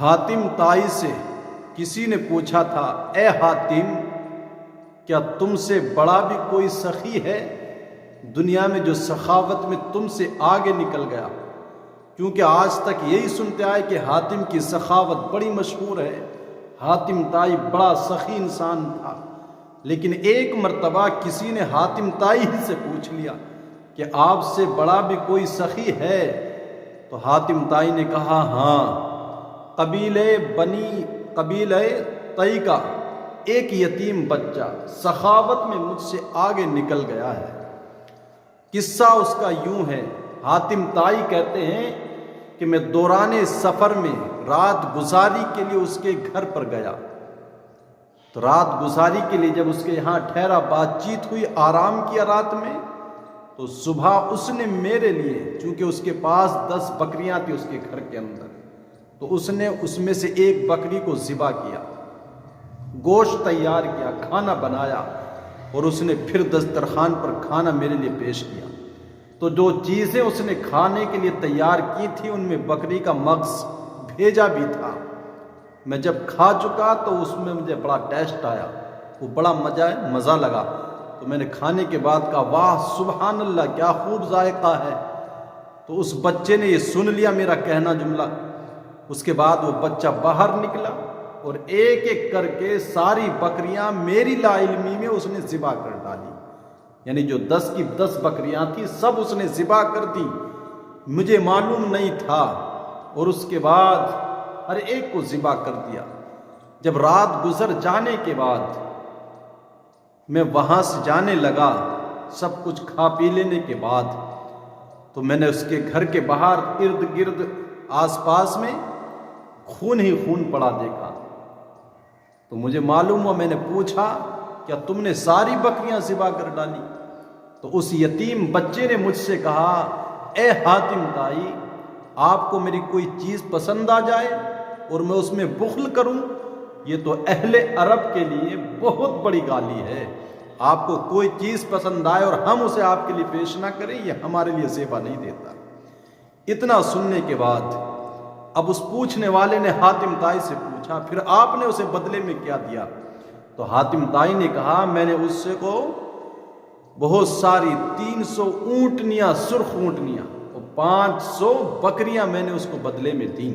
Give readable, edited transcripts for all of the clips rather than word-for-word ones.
حاتم طائی سے کسی نے پوچھا تھا، اے حاتم، کیا تم سے بڑا بھی کوئی سخی ہے دنیا میں جو سخاوت میں تم سے آگے نکل گیا؟ کیونکہ آج تک یہی سنتے آئے کہ حاتم کی سخاوت بڑی مشہور ہے، حاتم طائی بڑا سخی انسان تھا۔ لیکن ایک مرتبہ کسی نے حاتم طائی ہی سے پوچھ لیا کہ آپ سے بڑا بھی کوئی سخی ہے؟ تو حاتم طائی نے کہا، ہاں، قبیلہ طئی کا ایک یتیم بچہ سخاوت میں مجھ سے آگے نکل گیا ہے۔ قصہ اس کا یوں ہے، حاتم طائی کہتے ہیں کہ میں دوران سفر میں رات گزاری کے لیے اس کے گھر پر گیا، تو رات گزاری کے لیے جب اس کے یہاں ٹھہرا، بات چیت ہوئی، آرام کیا رات میں، تو صبح اس نے میرے لیے، چونکہ اس کے پاس 10 بکریاں تھیں اس کے گھر کے اندر، تو اس نے اس میں سے ایک بکری کو ذبح کیا، گوشت تیار کیا، کھانا بنایا، اور اس نے پھر دسترخوان پر کھانا میرے لیے پیش کیا۔ تو جو چیزیں اس نے کھانے کے لیے تیار کی تھی ان میں بکری کا مغز بھیجا بھی تھا۔ میں جب کھا چکا تو اس میں مجھے بڑا ٹیسٹ آیا، وہ بڑا مزہ لگا، تو میں نے کھانے کے بعد کہا، واہ سبحان اللہ، کیا خوب ذائقہ ہے۔ تو اس بچے نے یہ سن لیا میرا کہنا جملہ، اس کے بعد وہ بچہ باہر نکلا اور ایک ایک کر کے ساری بکریاں میری لا علمی میں اس نے ذبح کر ڈالی، یعنی جو 10 کی 10 بکریاں تھیں سب اس نے ذبح کر دی، مجھے معلوم نہیں تھا، اور اس کے بعد ہر ایک کو ذبح کر دیا۔ جب رات گزر جانے کے بعد میں وہاں سے جانے لگا، سب کچھ کھا پی لینے کے بعد، تو میں نے اس کے گھر کے باہر ارد گرد آس پاس میں خون ہی خون پڑا دیکھا، تو مجھے معلوم ہوا، میں نے پوچھا، کیا تم نے ساری بکریاں ذبح کر ڈالی؟ تو اس یتیم بچے نے مجھ سے کہا، اے حاتم طائی، آپ کو میری کوئی چیز پسند آ جائے اور میں اس میں بخل کروں، یہ تو اہل عرب کے لیے بہت بڑی گالی ہے۔ آپ کو کوئی چیز پسند آئے اور ہم اسے آپ کے لیے پیش نہ کریں، یہ ہمارے لیے زیبا نہیں دیتا۔ اتنا سننے کے بعد اب اس پوچھنے والے نے حاتم طائی سے پوچھا، پھر آپ نے اسے بدلے میں کیا دیا؟ تو حاتم طائی نے کہا، میں نے اس سے کو بہت ساری 300 اونٹنیاں، سرخ اونٹنیاں، اور 500 بکریاں میں نے اس کو بدلے میں دیں۔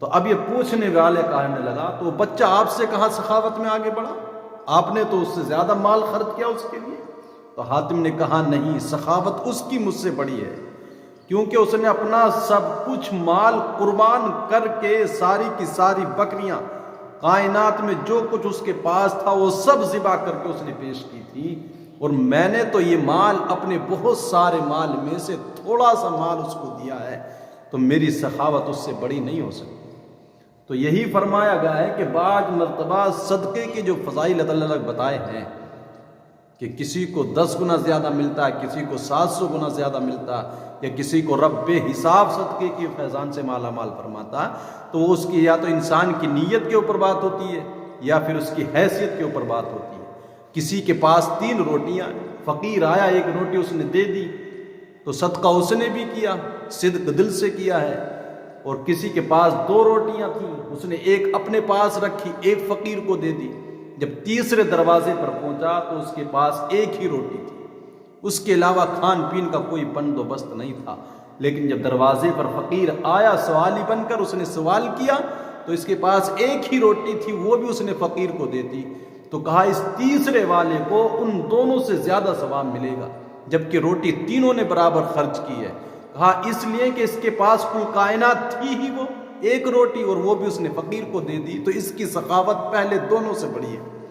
تو اب یہ پوچھنے والے کہنے لگا، تو وہ بچہ آپ سے کہاں سخاوت میں آگے بڑھا؟ آپ نے تو اس سے زیادہ مال خرچ کیا اس کے لیے۔ تو حاتم نے کہا، نہیں، سخاوت اس کی مجھ سے بڑی ہے، کیونکہ اس نے اپنا سب کچھ مال قربان کر کے ساری کی ساری بکریاں، کائنات میں جو کچھ اس کے پاس تھا وہ سب ذبح کر کے اس نے پیش کی تھی، اور میں نے تو یہ مال اپنے بہت سارے مال میں سے تھوڑا سا مال اس کو دیا ہے، تو میری سخاوت اس سے بڑی نہیں ہو سکتی۔ تو یہی فرمایا گیا ہے کہ بعض مرتبہ صدقے کے جو فضائل اللہ نے بتائے ہیں کہ کسی کو 10 گنا زیادہ ملتا ہے، کسی کو 700 گنا زیادہ ملتا ہے، یا کسی کو رب بے حساب صدقے کی فیضان سے مالا مال فرماتا، تو اس کی یا تو انسان کی نیت کے اوپر بات ہوتی ہے یا پھر اس کی حیثیت کے اوپر بات ہوتی ہے۔ کسی کے پاس 3 روٹیاں، فقیر آیا، 1 روٹی اس نے دے دی، تو صدقہ اس نے بھی کیا، صدق دل سے کیا ہے۔ اور کسی کے پاس 2 روٹیاں تھیں، اس نے 1 اپنے پاس رکھی، 1 فقیر کو دے دی۔ جب تیسرے دروازے پر پہنچا تو اس کے پاس 1 ہی روٹی تھی، اس کے علاوہ کھان پین کا کوئی بندوبست نہیں تھا۔ لیکن جب دروازے پر فقیر آیا سوالی بن کر، اس نے سوال کیا، تو اس کے پاس 1 ہی روٹی تھی، وہ بھی اس نے فقیر کو دے دی۔ تو کہا، اس تیسرے والے کو ان دونوں سے زیادہ ثواب ملے گا، جبکہ روٹی تینوں نے برابر خرچ کی ہے۔ کہا، اس لیے کہ اس کے پاس کل کائنات تھی ہی وہ 1 روٹی، اور وہ بھی اس نے فقیر کو دے دی، تو اس کی سخاوت پہلے دونوں سے بڑی ہے۔